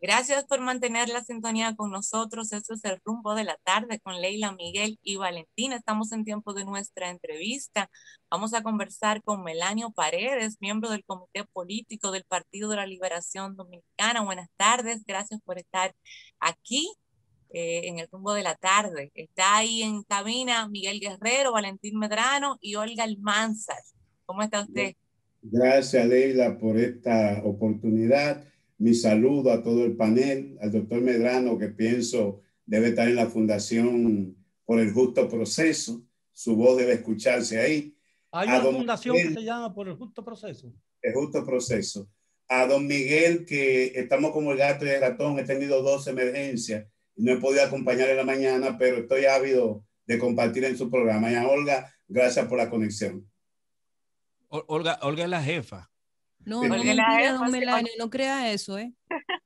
Gracias por mantener la sintonía con nosotros. Esto es El Rumbo de la Tarde con Leila, Miguel y Valentina. Estamos en tiempo de nuestra entrevista. Vamos a conversar con Melanio Paredes, miembro del Comité Político del Partido de la Liberación Dominicana. Buenas tardes, gracias por estar aquí en El Rumbo de la Tarde. Está ahí en cabina Miguel Guerrero, Valentín Medrano y Olga Almanzar. ¿Cómo está usted? Gracias, Leila, por esta oportunidad. Mi saludo a todo el panel, al doctor Medrano, que pienso debe estar en la Fundación por el Justo Proceso. Su voz debe escucharse ahí. Hay una fundación que se llama Por el Justo Proceso. El Justo Proceso. A don Miguel, que estamos como el gato y el ratón, he tenido 2 emergencias y no he podido acompañar en la mañana, pero estoy ávido de compartir en su programa. Y a Olga, gracias por la conexión. Olga es la jefa. No, no mentira, don Melanio, no crea eso, ¿eh?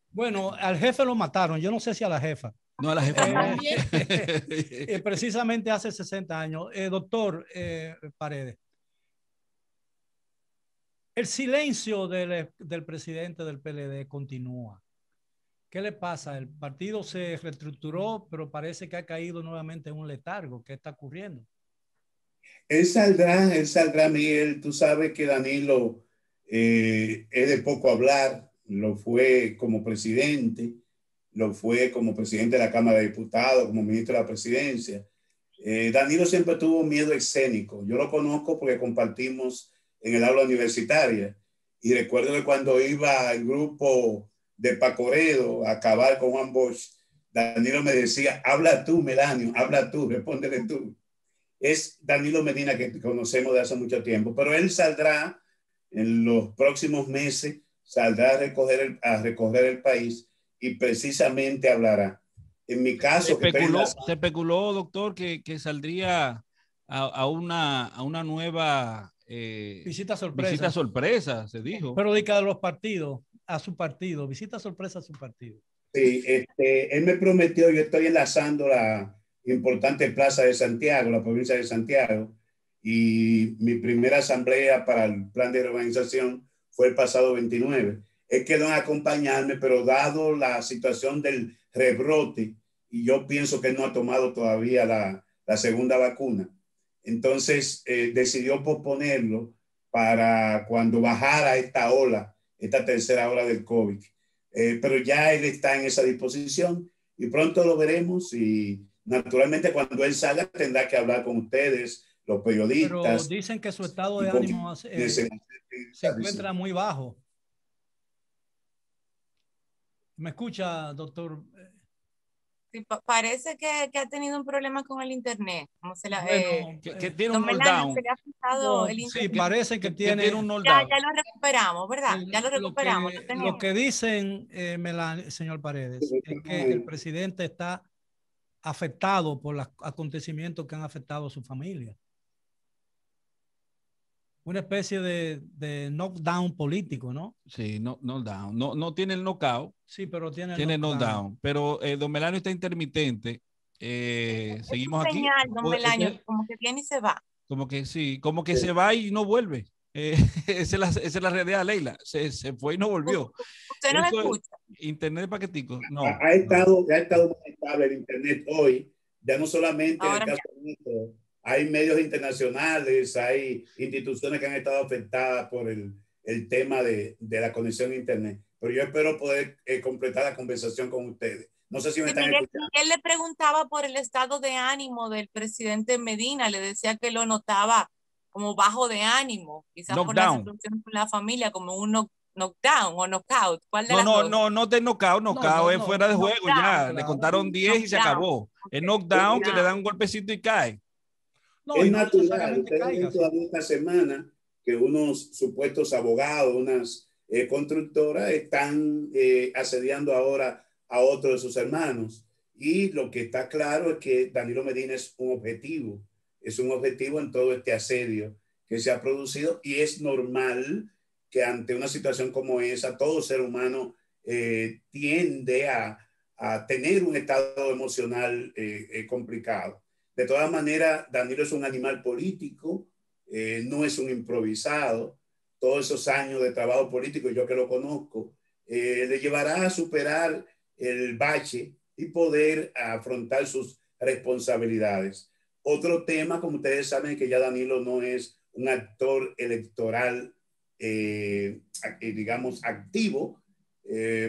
Bueno, al jefe lo mataron, yo no sé si a la jefa. No, a la jefa no. Precisamente hace 60 años. Doctor Paredes, el silencio del presidente del PLD continúa. ¿Qué le pasa? El partido se reestructuró, pero parece que ha caído nuevamente en un letargo. ¿Qué está ocurriendo? Él saldrá, Miguel. Tú sabes que Danilo es de poco hablar. Lo fue como presidente, lo fue como presidente de la Cámara de Diputados, como ministro de la Presidencia. Danilo siempre tuvo miedo escénico. Yo lo conozco porque compartimos en el aula universitaria. Y recuerdo que cuando iba el grupo de Pacoredo a acabar con Juan Bosch, Danilo me decía, habla tú, Melanio, habla tú, respóndele tú. Es Danilo Medina, que conocemos de hace mucho tiempo, pero él saldrá en los próximos meses, saldrá a recorrer el país y precisamente hablará. En mi caso... Se especuló, doctor, que saldría a una nueva... visita sorpresa. Visita sorpresa, se dijo. Pero dedica a los partidos, a su partido, visita sorpresa a su partido. Sí, él me prometió, yo estoy enlazando la importante plaza de Santiago, la provincia de Santiago, y mi primera asamblea para el plan de urbanización fue el pasado 29. Él quedó en acompañarme, pero dado la situación del rebrote, y yo pienso que él no ha tomado todavía la segunda vacuna, entonces decidió posponerlo para cuando bajara esta ola, esta tercera ola del COVID. Pero ya él está en esa disposición y pronto lo veremos y naturalmente cuando él salga tendrá que hablar con ustedes, los periodistas. Pero dicen que su estado de ánimo se encuentra muy bajo. ¿Me escucha, doctor? Sí, parece que ha tenido un problema con el internet. Como se la, bueno, que tiene un knockdown. Sí, parece que tiene un knockdown. Ya lo recuperamos, ¿verdad? Ya lo recuperamos. Lo que dicen, señor Paredes, es que el presidente está afectado por los acontecimientos que han afectado a su familia. Una especie de knockdown político, ¿no? Sí, knockdown. No tiene el knockout. Sí, pero tiene el knockdown. Pero don Melanio está intermitente. Seguimos aquí. Señal, don Melanio, como que viene y se va. Como que sí, como que se va y no vuelve. Esa es la realidad, Leila. Se fue y no volvió. ¿Usted no me escucha? Internet de paquetico. No. Ha estado muy estable el internet hoy. Ya no solamente en el caso de hay medios internacionales, hay instituciones que han estado afectadas por el tema de la conexión a internet. Pero yo espero poder completar la conversación con ustedes. No sé si me están escuchando. Él le preguntaba por el estado de ánimo del presidente Medina. Le decía que lo notaba como bajo de ánimo. Quizás por la situación con la familia, como un knockdown o knockout. ¿Cuál de las dos? No de knockout. Knockout es fuera de juego ya. Claro. Le contaron 10 y se acabó. El knockdown que le dan un golpecito y cae. No, es natural. Ustedes ven todavía esta semana que unos supuestos abogados, unas constructoras están asediando ahora a otro de sus hermanos. Y lo que está claro es que Danilo Medina es un objetivo en todo este asedio que se ha producido y es normal que ante una situación como esa, todo ser humano tiende a tener un estado emocional complicado. De todas maneras, Danilo es un animal político, no es un improvisado. Todos esos años de trabajo político, yo que lo conozco, le llevará a superar el bache y poder afrontar sus responsabilidades. Otro tema, como ustedes saben, que ya Danilo no es un actor electoral, digamos, activo,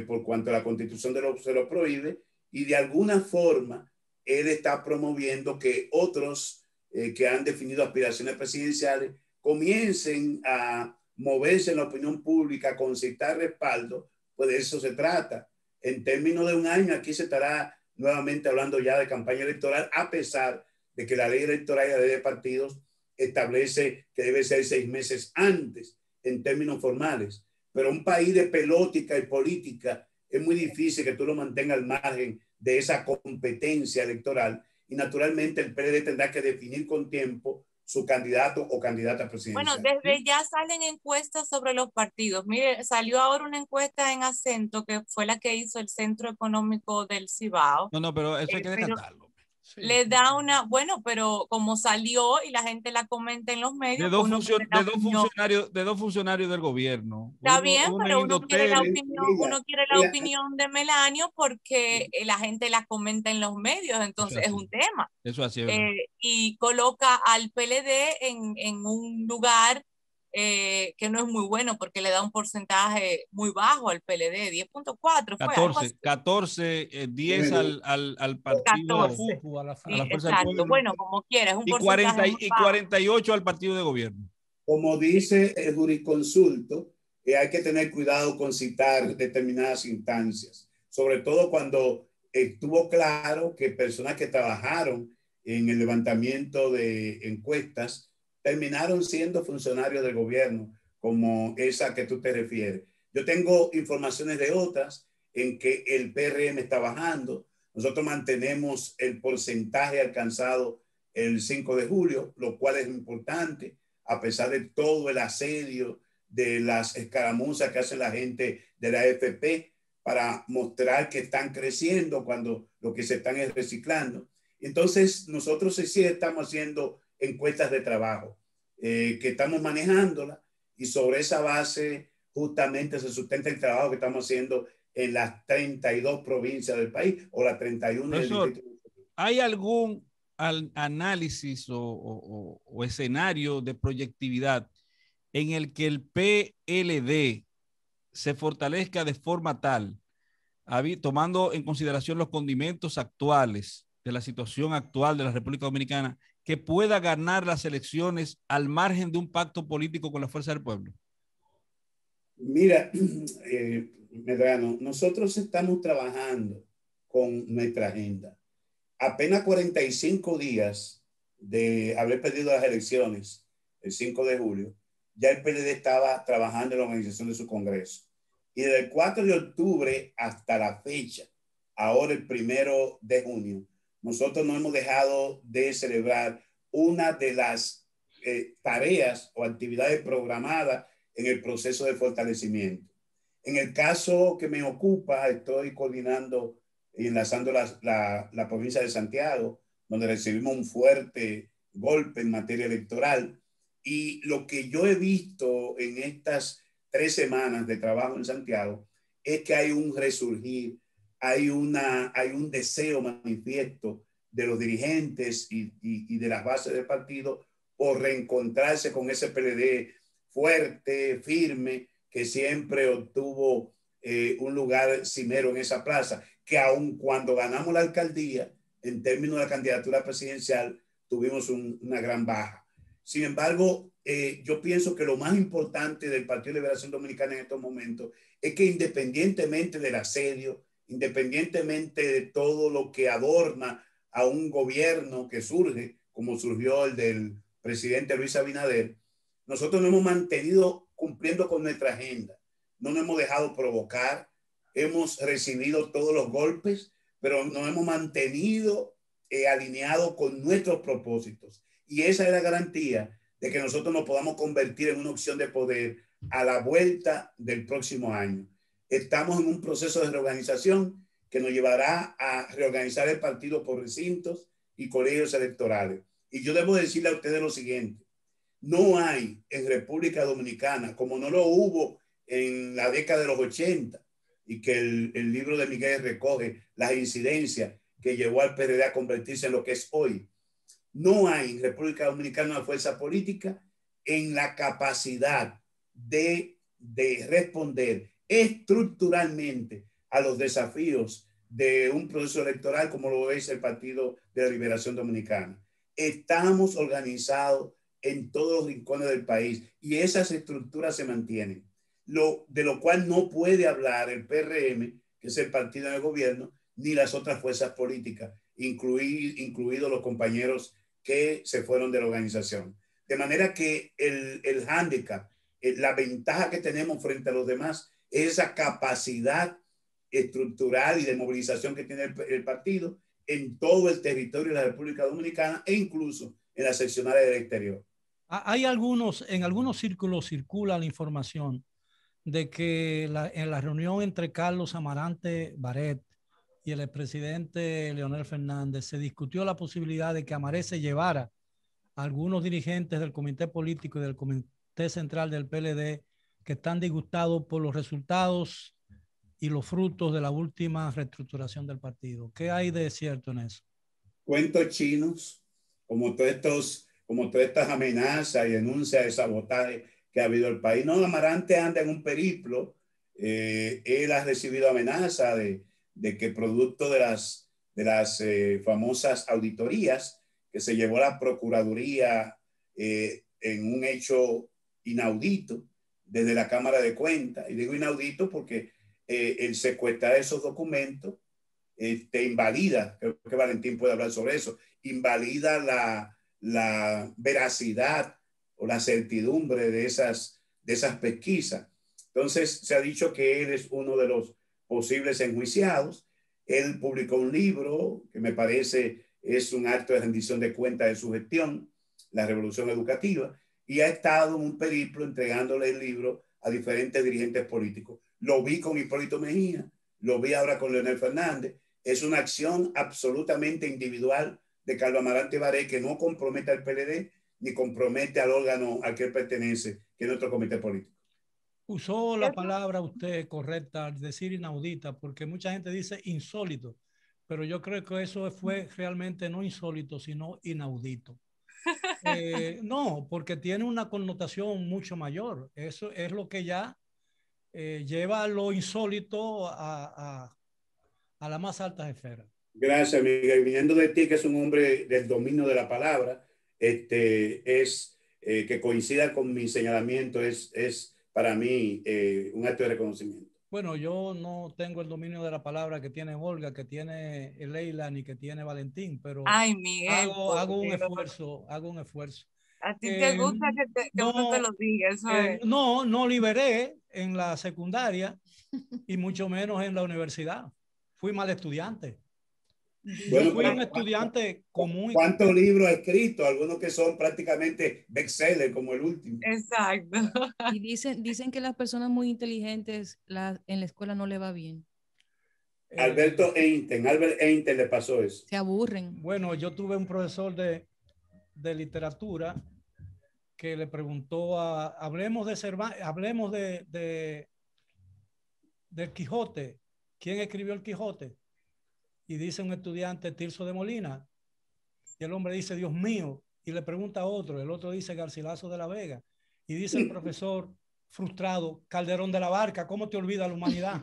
por cuanto a la Constitución se lo prohíbe, y de alguna forma él está promoviendo que otros que han definido aspiraciones presidenciales comiencen a moverse en la opinión pública, concitar respaldo, pues de eso se trata. En términos de un año, aquí se estará nuevamente hablando ya de campaña electoral, a pesar de que la ley electoral y la ley de partidos establece que debe ser 6 meses antes en términos formales. Pero un país de pelótica y política es muy difícil que tú lo mantengas al margen de esa competencia electoral, y naturalmente el PLD tendrá que definir con tiempo su candidato o candidata presidencial. Bueno, desde ya salen encuestas sobre los partidos. Mire, salió ahora una encuesta en Acento, que fue la que hizo el Centro Económico del Cibao. No, pero eso hay que descartarlo. Sí, le da una, bueno, pero como salió y la gente la comenta en los medios, de dos funcionarios del gobierno. Está bien, pero uno quiere la opinión de Melanio porque la gente la comenta en los medios, entonces es un tema. Eso así es. Y coloca al PLD en un lugar que no es muy bueno, porque le da un porcentaje muy bajo al PLD, 10.4. 14, 10 al partido. 14. A la Fuerza del pueblo. Bueno, como quiera, es un porcentaje y 48 al partido de gobierno. Como dice el jurisconsulto, hay que tener cuidado con citar determinadas instancias, sobre todo cuando estuvo claro que personas que trabajaron en el levantamiento de encuestas terminaron siendo funcionarios del gobierno, como esa que tú te refieres. Yo tengo informaciones de otras en que el PRM está bajando. Nosotros mantenemos el porcentaje alcanzado el 5 de julio, lo cual es importante, a pesar de todo el asedio, de las escaramuzas que hace la gente de la AFP para mostrar que están creciendo cuando lo que se están es reciclando. Entonces, nosotros sí estamos haciendo encuestas de trabajo, que estamos manejándola, y sobre esa base justamente se sustenta el trabajo que estamos haciendo en las 32 provincias del país, o las 31 del distrito. ¿Hay algún análisis o escenario de proyectividad en el que el PLD se fortalezca de forma tal, tomando en consideración los condimentos actuales de la situación actual de la República Dominicana, que pueda ganar las elecciones al margen de un pacto político con la fuerza del pueblo? Mira, Medrano, nosotros estamos trabajando con nuestra agenda. Apenas 45 días de haber perdido las elecciones, el 5 de julio, ya el PLD estaba trabajando en la organización de su congreso. Y desde el 4 de octubre hasta la fecha, ahora el 1 de junio, nosotros no hemos dejado de celebrar una de las tareas o actividades programadas en el proceso de fortalecimiento. En el caso que me ocupa, estoy coordinando y enlazando la provincia de Santiago, donde recibimos un fuerte golpe en materia electoral. Y lo que yo he visto en estas 3 semanas de trabajo en Santiago es que hay un resurgir, hay un deseo manifiesto de los dirigentes y de las bases del partido por reencontrarse con ese PLD fuerte, firme, que siempre obtuvo un lugar cimero en esa plaza, que aun cuando ganamos la alcaldía, en términos de la candidatura presidencial, tuvimos una gran baja. Sin embargo, yo pienso que lo más importante del Partido de Liberación Dominicana en estos momentos es que, independientemente del asedio, independientemente de todo lo que adorna a un gobierno que surge, como surgió el del presidente Luis Abinader, nosotros nos hemos mantenido cumpliendo con nuestra agenda. No nos hemos dejado provocar, hemos recibido todos los golpes, pero nos hemos mantenido alineados con nuestros propósitos. Y esa es la garantía de que nosotros nos podamos convertir en una opción de poder a la vuelta del próximo año. Estamos en un proceso de reorganización que nos llevará a reorganizar el partido por recintos y colegios electorales. Y yo debo decirle a ustedes lo siguiente: no hay en República Dominicana, como no lo hubo en la década de los 80, y que el libro de Miguel recoge las incidencias que llevó al PRD a convertirse en lo que es hoy. No hay en República Dominicana una fuerza política en la capacidad de responder estructuralmente a los desafíos de un proceso electoral como lo es el Partido de la Liberación Dominicana. Estamos organizados en todos los rincones del país y esas estructuras se mantienen. De lo cual no puede hablar el PRM, que es el partido en el gobierno, ni las otras fuerzas políticas, incluidos los compañeros que se fueron de la organización. De manera que el hándicap, la ventaja que tenemos frente a los demás es esa capacidad estructural y de movilización que tiene el partido en todo el territorio de la República Dominicana e incluso en las seccionales del exterior. Hay en algunos círculos circula la información de que en la reunión entre Carlos Amarante Barret y el expresidente Leonel Fernández se discutió la posibilidad de que Amaré se llevara a algunos dirigentes del comité político y del comité central del PLD que están disgustados por los resultados y los frutos de la última reestructuración del partido. ¿Qué hay de cierto en eso? Cuentos chinos, como todas estas amenazas y denuncias de sabotaje que ha habido en el país. No, Amarante anda en un periplo. Él ha recibido amenaza de que producto de las famosas auditorías que se llevó a la Procuraduría en un hecho inaudito desde la Cámara de Cuentas. Y digo inaudito porque el secuestrar esos documentos invalida, creo que Valentín puede hablar sobre eso, invalida la veracidad o la certidumbre de esas pesquisas. Entonces se ha dicho que él es uno de los posibles enjuiciados. Él publicó un libro que me parece es un acto de rendición de cuentas de su gestión, La Revolución Educativa, y ha estado en un periplo entregándole el libro a diferentes dirigentes políticos. Lo vi con Hipólito Mejía, lo vi ahora con Leonel Fernández. Es una acción absolutamente individual de Carlos Amarante Barret que no compromete al PLD ni compromete al órgano al que él pertenece, que es nuestro comité político. Usó la palabra usted correcta al decir inaudita, porque mucha gente dice insólito, pero yo creo que eso fue realmente no insólito, sino inaudito. No, porque tiene una connotación mucho mayor. Eso es lo que ya lleva lo insólito a las más altas esferas. Gracias, Miguel. Viniendo de ti, que es un hombre del dominio de la palabra, que coincida con mi señalamiento es para mí un acto de reconocimiento. Bueno, yo no tengo el dominio de la palabra que tiene Olga, que tiene Leila, ni que tiene Valentín, pero ay, Miguel, hago un esfuerzo. ¿A ti te gusta que uno te lo diga? Eso es. No liberé en la secundaria y mucho menos en la universidad. Fui mal estudiante. Bueno, fui un estudiante común. ¿Cuántos libros ha escrito? Algunos que son prácticamente bestsellers, como el último. Exacto. Y dicen que las personas muy inteligentes en la escuela no le va bien. Albert Einstein le pasó eso. Se aburren. Bueno, yo tuve un profesor de literatura que le preguntó hablemos de Cervantes, hablemos del Quijote. ¿Quién escribió el Quijote? Y dice un estudiante, Tirso de Molina. Y el hombre dice, Dios mío. Y le pregunta a otro. El otro dice, Garcilaso de la Vega. Y dice el profesor, frustrado, Calderón de la Barca. ¿Cómo te olvida la humanidad?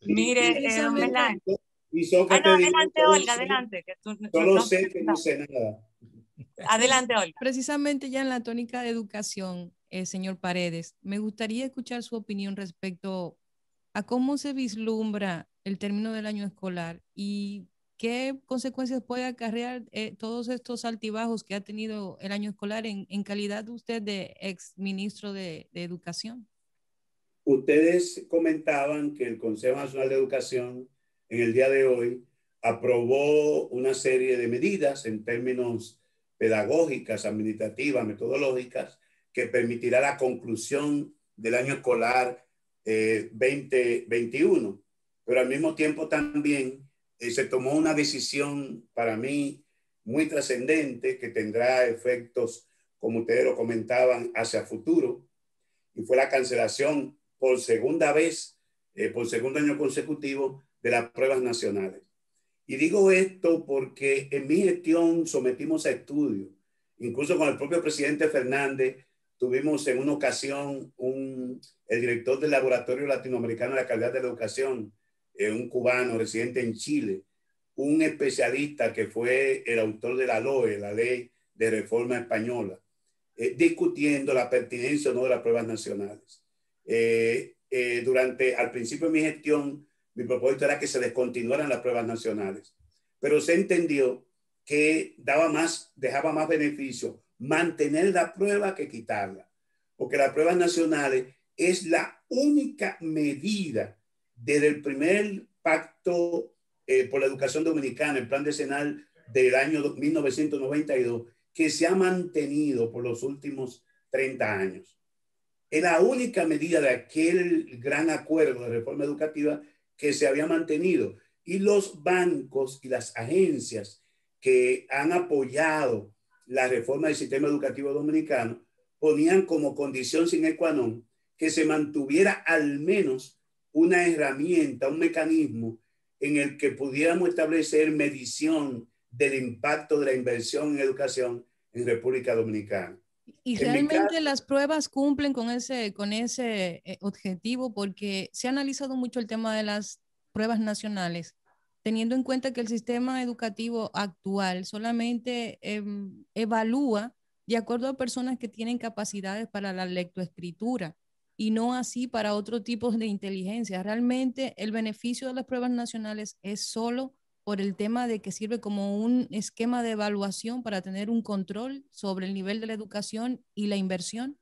Mire, adelante, Olga, adelante. Solo sé que no sé nada. Adelante, Olga. Precisamente ya en la tónica de educación, señor Paredes, me gustaría escuchar su opinión respecto a cómo se vislumbra el término del año escolar y qué consecuencias puede acarrear todos estos altibajos que ha tenido el año escolar en calidad de usted de ex ministro de Educación. Ustedes comentaban que el Consejo Nacional de Educación en el día de hoy aprobó una serie de medidas en términos pedagógicas, administrativas, metodológicas, que permitirá la conclusión del año escolar 2021. Pero al mismo tiempo también se tomó una decisión para mí muy trascendente que tendrá efectos, como ustedes lo comentaban, hacia futuro, y fue la cancelación por segunda vez, por segundo año consecutivo, de las pruebas nacionales. Y digo esto porque en mi gestión sometimos a estudio, incluso con el propio presidente Fernández, tuvimos en una ocasión el director del Laboratorio Latinoamericano de la Calidad de la Educación, un cubano residente en Chile, un especialista que fue el autor de la LOE, la Ley de Reforma Española, discutiendo la pertinencia o no de las pruebas nacionales. Al principio de mi gestión, mi propósito era que se descontinuaran las pruebas nacionales, pero se entendió que dejaba más beneficio mantener la prueba que quitarla, porque las pruebas nacionales es la única medida desde el primer pacto por la educación dominicana, el plan decenal del año 1992, que se ha mantenido por los últimos 30 años. Es la única medida de aquel gran acuerdo de reforma educativa que se había mantenido. Y los bancos y las agencias que han apoyado la reforma del sistema educativo dominicano ponían como condición sine qua non que se mantuviera al menos una herramienta, un mecanismo en el que pudiéramos establecer medición del impacto de la inversión en educación en República Dominicana. Y realmente las pruebas cumplen con ese objetivo, porque se ha analizado mucho el tema de las pruebas nacionales, teniendo en cuenta que el sistema educativo actual solamente evalúa de acuerdo a personas que tienen capacidades para la lectoescritura y no así para otro tipo de inteligencia. Realmente el beneficio de las pruebas nacionales es solo por el tema de que sirve como un esquema de evaluación para tener un control sobre el nivel de la educación y la inversión.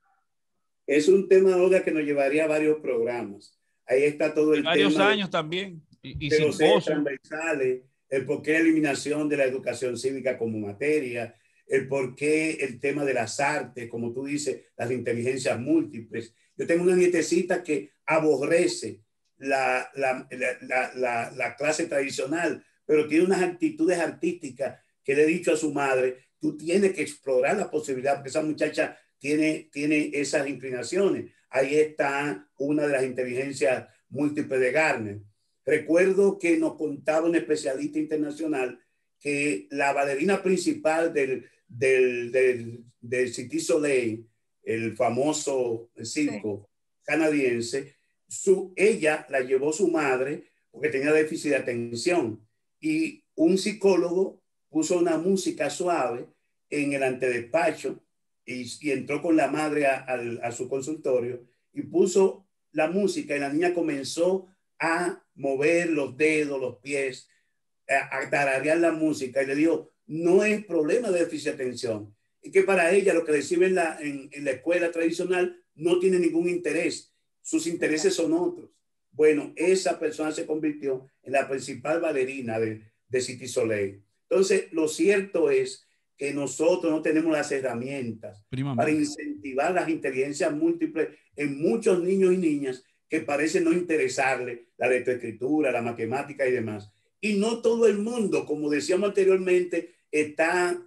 Es un tema, Olga, que nos llevaría a varios programas. Ahí está todo el varios tema años también. Y de los ejes transversales, el por qué la eliminación de la educación cívica como materia, el por qué el tema de las artes, como tú dices, las inteligencias múltiples. Yo tengo una nietecita que aborrece la clase tradicional, pero tiene unas actitudes artísticas que le he dicho a su madre, tú tienes que explorar la posibilidad, porque esa muchacha tiene esas inclinaciones. Ahí está una de las inteligencias múltiples de Gardner. Recuerdo que nos contaba un especialista internacional que la bailarina principal del Cirque du Soleil, el famoso circo canadiense, ella la llevó su madre porque tenía déficit de atención, y un psicólogo puso una música suave en el antedespacho y entró con la madre a su consultorio y puso la música, y la niña comenzó a mover los dedos, los pies, a tararear la música, y le dijo, no es problema de déficit de atención, y que para ella lo que recibe en la escuela tradicional no tiene ningún interés, sus intereses son otros. Bueno, esa persona se convirtió en la principal bailarina de Cirque du Soleil. Entonces, lo cierto es que nosotros no tenemos las herramientas para incentivar las inteligencias múltiples en muchos niños y niñas que parece no interesarle la lectoescritura, la matemática y demás. Y no todo el mundo, como decíamos anteriormente, está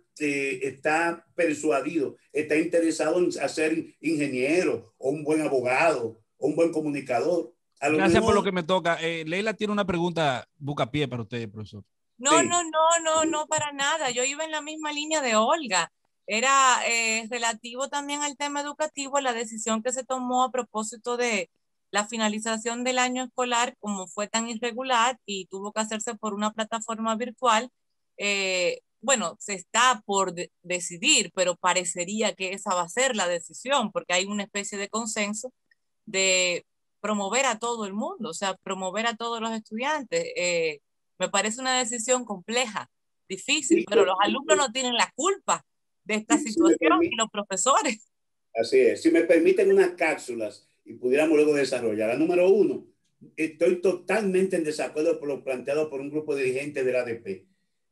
persuadido, está interesado en ser ingeniero o un buen abogado o un buen comunicador. Gracias por lo que me toca. Leila tiene una pregunta bucapié para usted, profesor. No, sí. No, para nada. Yo iba en la misma línea de Olga. Era relativo también al tema educativo, la decisión que se tomó a propósito de la finalización del año escolar, como fue tan irregular y tuvo que hacerse por una plataforma virtual. Bueno, se está por decidir, pero parecería que esa va a ser la decisión, porque hay una especie de consenso de promover a todo el mundo, o sea, promover a todos los estudiantes. Me parece una decisión compleja, difícil, pero los alumnos no tienen la culpa de esta situación y los profesores. Así es. Si me permiten unas cápsulas y pudiéramos luego desarrollar. La número 1, estoy totalmente en desacuerdo por lo planteado por un grupo de dirigentes del ADP.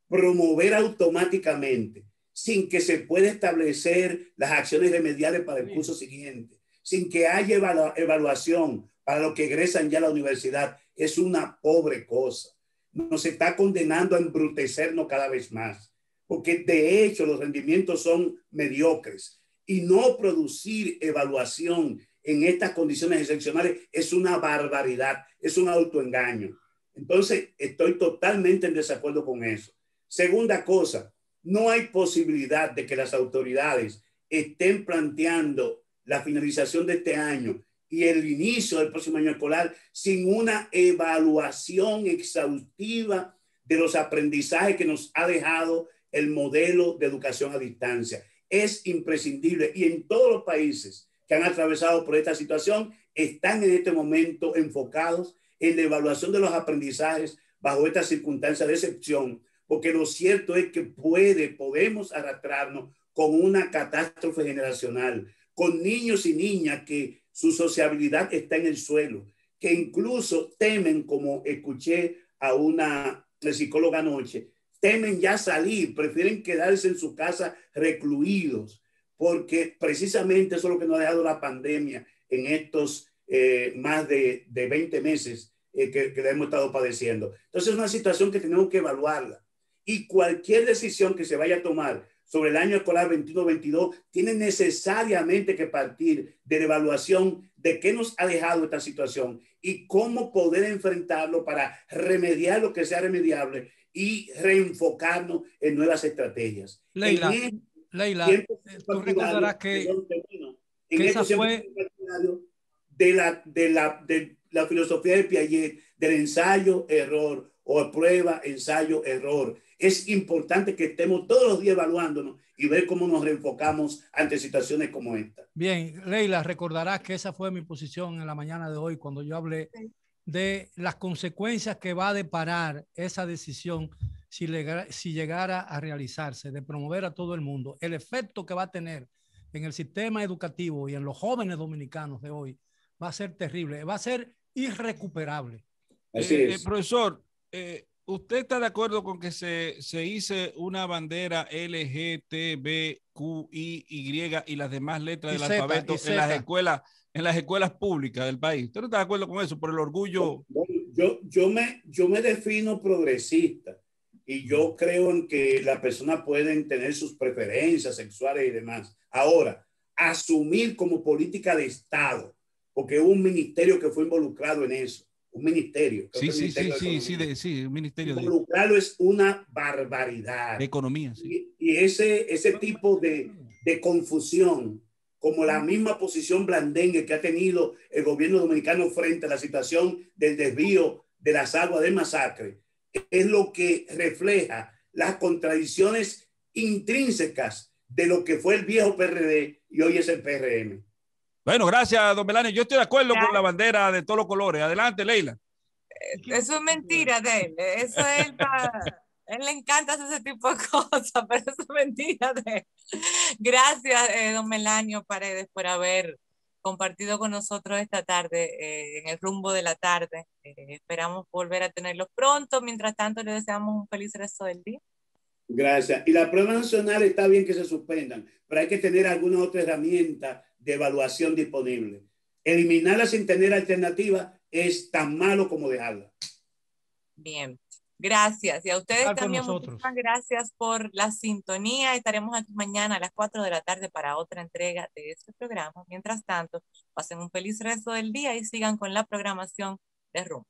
Promover automáticamente, sin que se pueda establecer las acciones remediales para el curso siguiente, sin que haya evaluación para los que egresan ya a la universidad, es una pobre cosa. Nos está condenando a embrutecernos cada vez más, porque de hecho los rendimientos son mediocres, y no producir evaluación en estas condiciones excepcionales es una barbaridad, es un autoengaño. Entonces, estoy totalmente en desacuerdo con eso. Segunda cosa, no hay posibilidad de que las autoridades estén planteando la finalización de este año y el inicio del próximo año escolar sin una evaluación exhaustiva de los aprendizajes que nos ha dejado el modelo de educación a distancia. Es imprescindible, y en todos los países que han atravesado por esta situación están en este momento enfocados en la evaluación de los aprendizajes bajo esta circunstancia de excepción, porque lo cierto es que podemos arrastrarnos con una catástrofe generacional, con niños y niñas que su sociabilidad está en el suelo, que incluso temen, como escuché a una psicóloga anoche, temen ya salir, prefieren quedarse en su casa recluidos, porque precisamente eso es lo que nos ha dejado la pandemia en estos más de 20 meses que la hemos estado padeciendo. Entonces es una situación que tenemos que evaluarla, y cualquier decisión que se vaya a tomar sobre el año escolar 21-22 tiene necesariamente que partir de la evaluación de qué nos ha dejado esta situación y cómo poder enfrentarlo para remediar lo que sea remediable y reenfocarnos en nuevas estrategias. Leila, tú recordarás que esa fue de la filosofía de Piaget, del ensayo, error, o prueba, ensayo, error. Es importante que estemos todos los días evaluándonos y ver cómo nos reenfocamos ante situaciones como esta. Bien, Leila, recordarás que esa fue mi posición en la mañana de hoy cuando yo hablé de las consecuencias que va a deparar esa decisión si llegara a realizarse, de promover a todo el mundo. El efecto que va a tener en el sistema educativo y en los jóvenes dominicanos de hoy va a ser terrible, va a ser irrecuperable. Así es. Profesor, ¿usted está de acuerdo con que se hice una bandera LGTBQI y las demás letras del alfabeto en las escuelas públicas del país? ¿Usted no está de acuerdo con eso por el orgullo? Yo me defino progresista y yo creo en que las personas pueden tener sus preferencias sexuales y demás. Ahora, asumir como política de Estado, porque hubo un ministerio que fue involucrado en eso. Un ministerio. Sí, un ministerio. Involucrarlo es una barbaridad. De economía, sí. Y ese tipo de confusión, como la misma posición blandengue que ha tenido el gobierno dominicano frente a la situación del desvío de las aguas del Masacre, es lo que refleja las contradicciones intrínsecas de lo que fue el viejo PRD y hoy es el PRM. Bueno, gracias, don Melanio. Yo estoy de acuerdo con la bandera de todos los colores. Adelante, Leila. Eso es mentira de él. Eso es él le encanta hacer ese tipo de cosas, pero eso es mentira de él. Gracias, don Melanio Paredes, por haber compartido con nosotros esta tarde en el rumbo de la tarde. Esperamos volver a tenerlos pronto. Mientras tanto, le deseamos un feliz resto del día. Gracias. Y la prueba nacional está bien que se suspendan, pero hay que tener alguna otra herramienta de evaluación disponible. Eliminarla sin tener alternativa es tan malo como dejarla. Bien, gracias. Y a ustedes también muchísimas gracias por la sintonía. Estaremos aquí mañana a las 4 de la tarde para otra entrega de este programa. Mientras tanto, pasen un feliz resto del día y sigan con la programación de Rumbo.